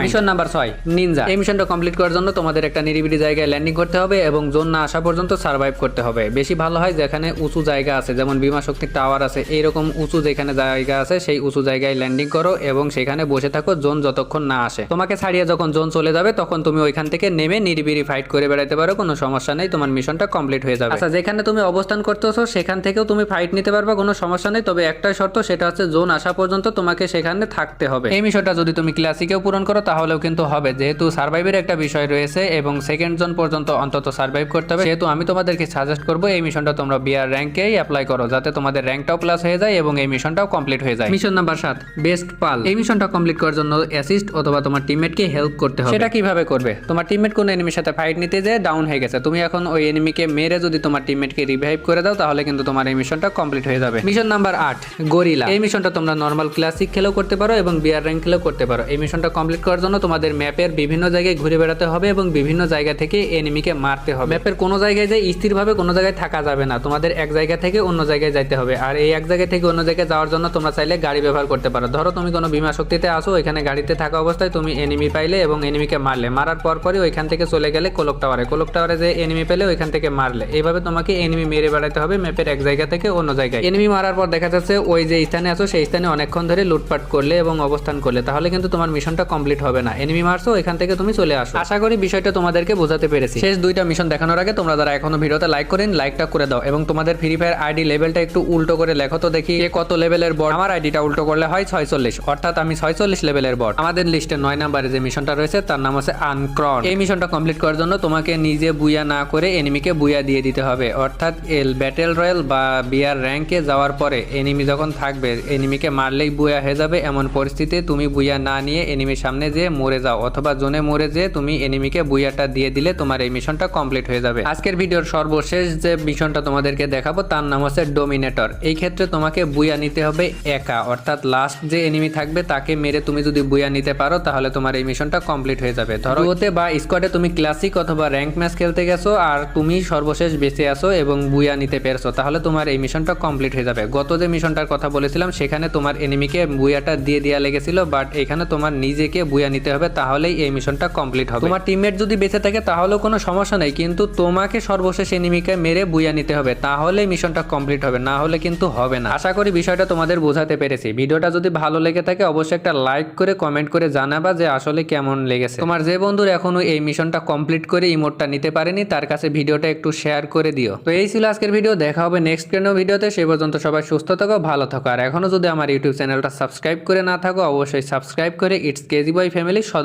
Mission number 6 Ninja. এই মিশনটা complete করার জন্য তোমাদের একটা নিরিবিলি জায়গায় ল্যান্ডিং করতে হবে এবং জোন না আসা পর্যন্ত সার্ভাইভ করতে হবে। বেশি ভালো হয় যেখানে উঁচু জায়গা আছে, যেমন বিমা শক্তির টাওয়ার আছে, এইরকম উঁচু যেখানে জায়গা আছে সেই উঁচু জায়গায় ল্যান্ডিং করো এবং সেখানে বসে থাকো জোন যতক্ষণ না আসে। তোমাকে ছাড়িয়ে যখন জোন চলে যাবে তখন তুমি ওইখান থেকে নেমে নিরিবিলি ফাইট করে বেড়াতে পারো, কোনো সমস্যা নেই, তোমার মিশনটা কমপ্লিট হয়ে যাবে। আচ্ছা, যেখানে তুমি অবস্থান করতেছো সেখান থেকেও তুমি ফাইট নিতে পারবা, কোনো সমস্যা নেই, তবে একটাই শর্ত, সেটা হচ্ছে জোন আসা পর্যন্ত তোমাকে সেখানে থাকতে হবে। এই মিশনটা যদি তুমি ক্লাসিকেও পূরণ করো তাহলেও কিন্তু হবে, যেহেতু সার্ভাইভের একটা বিষয় রয়েছে এবং সেকেন্ড জোন পর্যন্ত অন্তত সার্ভাইভ করতে হবে, সেহেতু আমি তোমাদেরকে সাজেস্ট করবো এই মিশনটা তোমরা বিআর র্যাঙ্কেই অ্যাপ্লাই করো, যাতে তোমাদের র্যাঙ্কটাও প্লাস হয়ে যায় এবং এই মিশনটাও কমপ্লিট হয়ে যায়। মিশন নাম্বার 7 বেস্ট পাল। এই মিশনটা কমপ্লিট করার জন্য অ্যাসিস্ট অথবা তোমার টিমমেটকে হেল্প করতে হবে। সেটা কিভাবে করবে? তোমার টিমমেট কোন এনিমির সাথে ফাইট নিতে যেয়ে ডাউন হয়ে গেছে, তুমি এখন ওই এনিমিকে মেরে যদি তোমার টিমমেটকে রিভাইভ করে দাও তাহলে কিন্তু তোমার এই মিশনটা কমপ্লিট হয়ে যাবে। Mission number 8 gorilla. এই মিশনটা তোমরা নরমাল ক্লাসিক খেলেও করতে পারো এবং বিআর র্যাঙ্ক খেলেও করতে পারো। এই মিশনটা কমপ্লিট করার জন্য তোমাদের ম্যাপের বিভিন্ন জায়গায় ঘুরে বেড়াতে হবে এবং বিভিন্ন জায়গা থেকে এনিমিকে মারতে হবে। ম্যাপের কোনো জায়গায় যে স্থিরভাবে কোনো জায়গায় থাকা যাবে না, তোমাদের এক জায়গা থেকে অন্য জায়গায় যাইতে হবে। আর এই এক জায়গা থেকে অন্য জায়গায় যাওয়ার জন্য তোমরা চাইলে গাড়ি ব্যবহার করতে পারো। ধরো তুমি কোনো বিমা শক্তিতে আসো, এখানে গাড়িতে থাকা অবস্থায় তুমি এনিমি পাইলে এবং এনিমিকে মারলে, মারার পরই ওইখান থেকে চলে গেলে কোলক টাওয়ারে যে এনিমি পেলে ওইখান থেকে মারলে, এইভাবে তোমাকে এনিমি মেরে বেড়াতে হবে ম্যাপের এক জায়গা থেকে অন্য জায়গায়। এনিমি মারার পর দেখা যাচ্ছে ওই যে স্থানে আছো সেই স্থানে অনেকক্ষণ ধরে লুটপাট করলে এবং অবস্থান করলে, তাহলে কিন্তু তোমার মিশনটা কমপ্লিট হবে না। এনিমি মারছো, এখান থেকে তুমি চলে আসো। আশা করি বিষয়টা তোমাদেরকে বোঝাতে পেরেছি। শেষ দুইটা মিশন দেখানোর আগে তোমরা যারা এখনো ভিডিওতে লাইক করেন, লাইকটা করে দাও এবং তোমাদের ফ্রি ফায়ার আইডি লেভেলটা একটু উল্টো করে লেখো তো দেখি কে কত লেভেলের বট। আমার আইডিটা উল্টো করলে হয় 46, অর্থাৎ আমি 46 লেভেলের বট। আমাদের লিস্টে 9 নম্বরে যে মিশনটা রয়েছে তার নাম হচ্ছে আনক্রন। এই মিশনটা কমপ্লিট করার জন্য তোমাকে নিজে বুয়া না করে এনিমিকে বুয়া দিয়ে দিতে হবে, অর্থাৎ ব্যাটেল রয়্যাল বা বিআর র্যাঙ্কে যাওয়ার পরে এনিমি যখন থাকবে, এনিমিকে মারলেই বুয়া হয়ে যাবে এমন পরিস্থিতি তুমি বুয়া না নিয়ে এনিমির সামনে যেয়ে মরে যাও অথবা জোনে মরে যেয়ে তুমি এনিমিকে বুয়াটা দিয়ে দিলে তোমার এই মিশনটা কমপ্লিট হয়ে যাবে। আজকের ভিডিওর সর্বশেষ যে মিশনটা তোমাদেরকে দেখাবো তার নাম হচ্ছে ডোমিনেটর। এই ক্ষেত্রে তোমাকে বুয়া নিতে হবে একা, অর্থাৎ লাস্ট যে এনিমি থাকবে তাকে মেরে তুমি যদি বুয়া নিতে পারো তাহলে তোমার এই মিশনটা কমপ্লিট হয়ে যাবে। ধরো ওতে বা স্কোয়াডে তুমি ক্লাসিক অথবা র্যাঙ্ক ম্যাচ খেলতে গেছো আর তুমি সর্বশেষ বেঁচে আসো এবং বুয়া নিতে পেরেছো, তাহলে তোমার এই মিশনটা কমপ্লিট হয়ে যাবে। গত যে মিশনটার কথা বলেছিলাম সেখানে তোমার এনিমিকে বুয়াটা দিয়ে দেওয়া লেগেছিল, বাট এখানে তোমার নিজেকে বুয়া নিতে হবে, তাহলেই এই মিশনটা কমপ্লিট হবে। তোমার টিমমেট যদি বেঁচে থাকে তাহলেও কোনো সমস্যা নেই, কিন্তু তোমাকে সর্বশেষ এনিমিকে মেরে বুয়া নিতে হবে, তাহলে মিশনটা কমপ্লিট হবে, না হলে কিন্তু হবে না। আশা করি বিষয়টা তোমাদের বোঝাতে পেরেছি। ভিডিওটা যদি ভালো লেগে থাকে অবশ্যই একটা লাইক করে কমেন্ট করে জানাবা যে আসলে কেমন লেগেছে। তোমার যে বন্ধুর এখনো এই মিশনটা কমপ্লিট করে ইমোটটা নিতে পারেনি তার কাছে ভিডিওটা একটু শেয়ার করে দিও। তো এই ছিল আজকের ভিডিও, দেখা হবে নেক্সট কোনো ভিডিওতে। সেই পর্যন্ত সবাই সুস্থ থাকো, ভালো থাকো, আর এখনো যদি আমার ইউটিউব চ্যানেলটা সাবস্ক্রাইব করে না থাকো অবশ্যই সাবস্ক্রাইব করে ইটস কেজি বয় ফ্যামিলির সদস্য